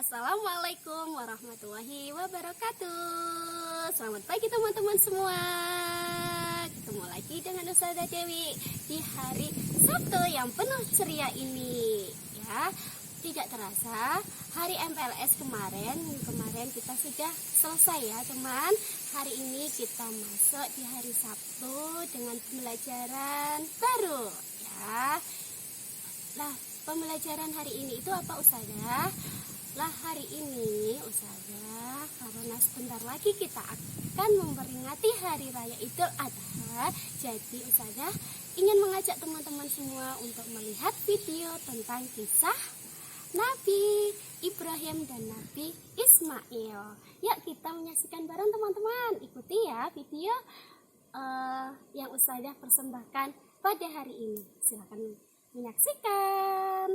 Assalamualaikum warahmatullahi wabarakatuh. Selamat pagi teman-teman semua. Ketemu lagi dengan Ustazah Dewi di hari Sabtu yang penuh ceria ini. Ya, tidak terasa hari MPLS kemarin kita sudah selesai ya teman. Hari ini kita masuk di hari Sabtu dengan pembelajaran baru ya. Nah, pembelajaran hari ini itu apa Ustazah? Lah hari ini Ustazah, karena sebentar lagi kita akan memperingati Hari Raya Idul Adha. Jadi Ustazah ingin mengajak teman-teman semua untuk melihat video tentang kisah Nabi Ibrahim dan Nabi Ismail. Yuk kita menyaksikan bareng teman-teman. Ikuti ya video yang Ustazah persembahkan pada hari ini. Silakan menyaksikan.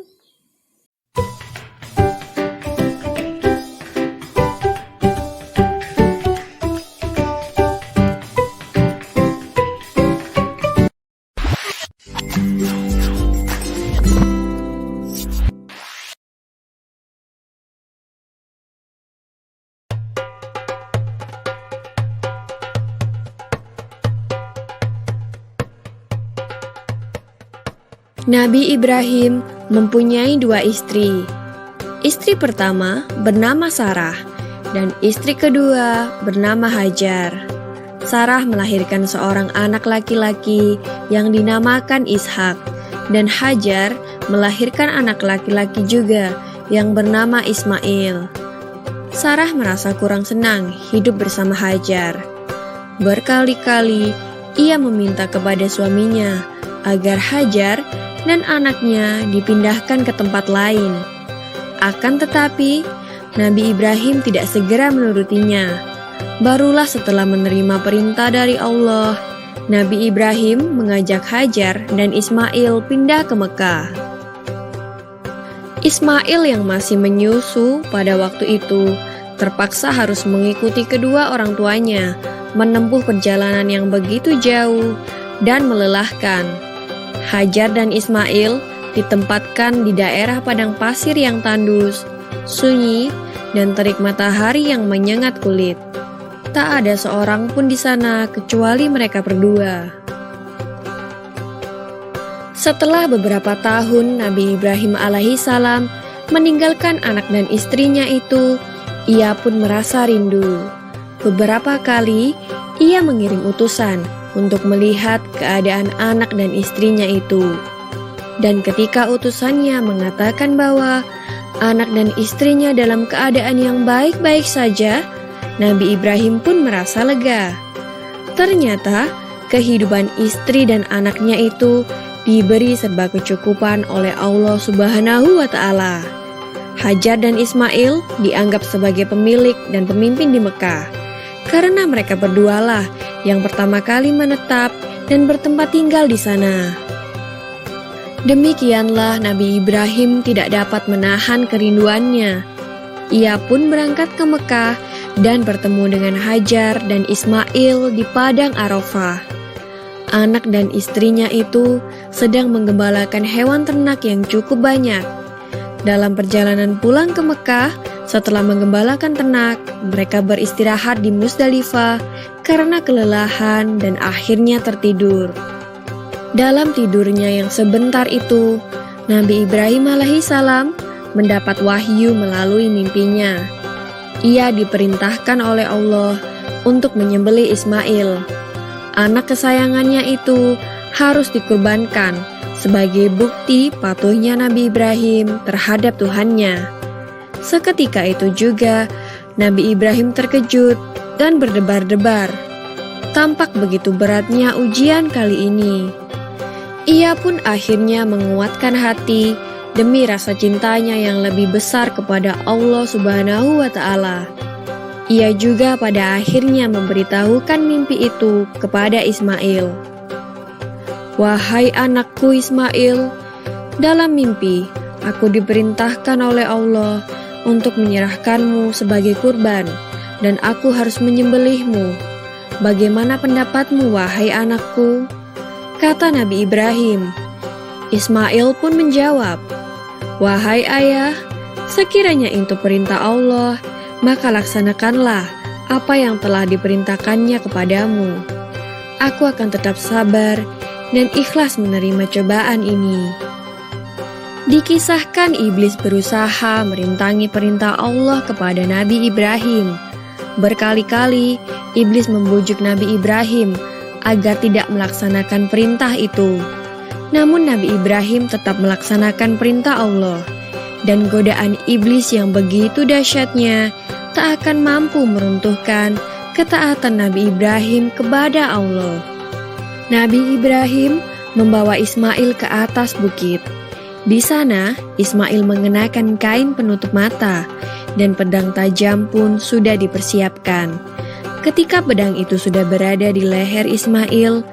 Nabi Ibrahim mempunyai dua istri. Istri pertama bernama Sarah dan istri kedua bernama Hajar. Sarah melahirkan seorang anak laki-laki yang dinamakan Ishak dan Hajar melahirkan anak laki-laki juga yang bernama Ismail. Sarah merasa kurang senang hidup bersama Hajar. Berkali-kali ia meminta kepada suaminya agar Hajar dan anaknya dipindahkan ke tempat lain. Akan tetapi, Nabi Ibrahim tidak segera menurutinya. Barulah setelah menerima perintah dari Allah, Nabi Ibrahim mengajak Hajar dan Ismail pindah ke Mekah. Ismail yang masih menyusu pada waktu itu terpaksa harus mengikuti kedua orang tuanya menempuh perjalanan yang begitu jauh dan melelahkan. Hajar dan Ismail ditempatkan di daerah padang pasir yang tandus, sunyi, dan terik matahari yang menyengat kulit. Tak ada seorang pun di sana kecuali mereka berdua. Setelah beberapa tahun Nabi Ibrahim alaihissalam meninggalkan anak dan istrinya itu, ia pun merasa rindu. Beberapa kali ia mengirim utusan untuk melihat keadaan anak dan istrinya itu. Dan ketika utusannya mengatakan bahwa anak dan istrinya dalam keadaan yang baik-baik saja, Nabi Ibrahim pun merasa lega. Ternyata kehidupan istri dan anaknya itu diberi serba kecukupan oleh Allah Subhanahu wa Ta'ala. Hajar dan Ismail dianggap sebagai pemilik dan pemimpin di Mekah, karena mereka berdualah yang pertama kali menetap dan bertempat tinggal di sana. Demikianlah Nabi Ibrahim tidak dapat menahan kerinduannya. Ia pun berangkat ke Mekah dan bertemu dengan Hajar dan Ismail di padang Arafah. Anak dan istrinya itu sedang menggembalakan hewan ternak yang cukup banyak. Dalam perjalanan pulang ke Mekah, setelah menggembalakan ternak, mereka beristirahat di Musdalifah karena kelelahan dan akhirnya tertidur. Dalam tidurnya yang sebentar itu, Nabi Ibrahim alaihissalam mendapat wahyu melalui mimpinya. Ia diperintahkan oleh Allah untuk menyembelih Ismail. Anak kesayangannya itu harus dikurbankan sebagai bukti patuhnya Nabi Ibrahim terhadap Tuhannya. Seketika itu juga, Nabi Ibrahim terkejut dan berdebar-debar. Tampak begitu beratnya ujian kali ini. Ia pun akhirnya menguatkan hati demi rasa cintanya yang lebih besar kepada Allah Subhanahu wa Ta'ala. Ia juga pada akhirnya memberitahukan mimpi itu kepada Ismail. "Wahai anakku Ismail, dalam mimpi aku diperintahkan oleh Allah untuk menyerahkanmu sebagai kurban, dan aku harus menyembelihmu. Bagaimana pendapatmu, wahai anakku?" Kata Nabi Ibrahim. Ismail pun menjawab, "Wahai ayah, Sekiranya itu perintah Allah, maka laksanakanlah apa yang telah diperintahkannya kepadamu. Aku akan tetap sabar dan ikhlas menerima cobaan ini. Dikisahkan iblis berusaha merintangi perintah Allah kepada Nabi Ibrahim. Berkali-kali iblis membujuk Nabi Ibrahim agar tidak melaksanakan perintah itu. Namun Nabi Ibrahim tetap melaksanakan perintah Allah. Dan godaan iblis yang begitu dahsyatnya tak akan mampu meruntuhkan ketaatan Nabi Ibrahim kepada Allah. Nabi Ibrahim membawa Ismail ke atas bukit. Di sana, Ismail mengenakan kain penutup mata dan pedang tajam pun sudah dipersiapkan. Ketika pedang itu sudah berada di leher Ismail,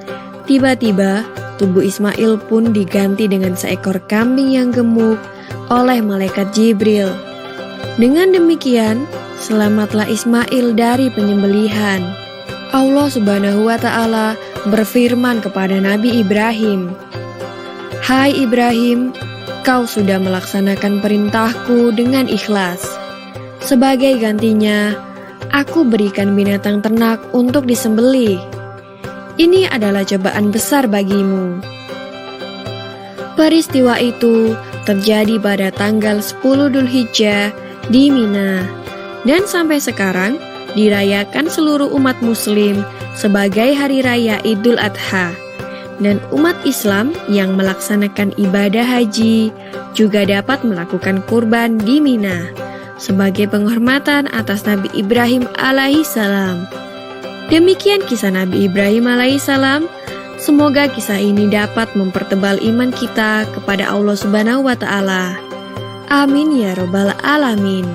tiba-tiba tubuh Ismail pun diganti dengan seekor kambing yang gemuk oleh malaikat Jibril. Dengan demikian, selamatlah Ismail dari penyembelihan. Allah Subhanahu wa Ta'ala berfirman kepada Nabi Ibrahim, "Hai Ibrahim, kau sudah melaksanakan perintahku dengan ikhlas. Sebagai gantinya, aku berikan binatang ternak untuk disembelih. Ini adalah cobaan besar bagimu." Peristiwa itu terjadi pada tanggal 10 Dzulhijjah di Mina, dan sampai sekarang dirayakan seluruh umat muslim sebagai hari raya Idul Adha. Dan umat Islam yang melaksanakan ibadah haji juga dapat melakukan kurban di Mina sebagai penghormatan atas Nabi Ibrahim alaihissalam. Demikian kisah Nabi Ibrahim alaihissalam. Semoga kisah ini dapat mempertebal iman kita kepada Allah Subhanahu wa Ta'ala. Amin ya Rabbal 'Alamin.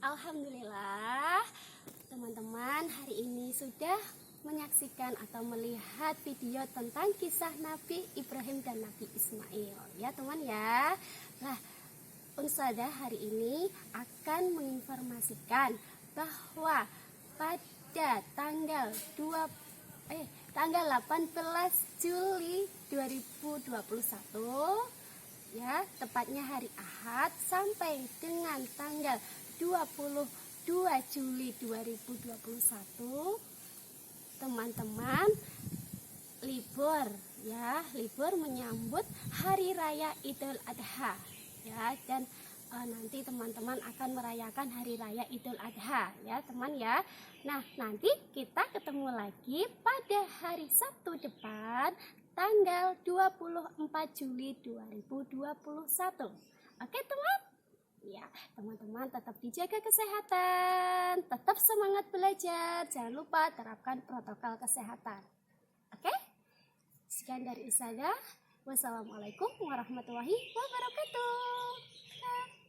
Alhamdulillah, teman-teman hari ini sudah menyaksikan atau melihat video tentang kisah Nabi Ibrahim dan Nabi Ismail, ya teman ya. Nah, Unsadah hari ini akan menginformasikan bahwa pada tanggal 18 Juli 2021, ya, tepatnya hari Ahad, sampai dengan tanggal 22 Juli 2021, teman-teman libur, ya, libur menyambut hari raya Idul Adha, ya. Dan nanti teman-teman akan merayakan hari raya Idul Adha, ya teman ya. Nah, nanti kita ketemu lagi pada hari Sabtu depan tanggal 24 Juli 2021. Oke teman? Ya, teman-teman tetap dijaga kesehatan, tetap semangat belajar, jangan lupa terapkan protokol kesehatan. Oke? Sekian dari Isadah. Wassalamualaikum warahmatullahi wabarakatuh.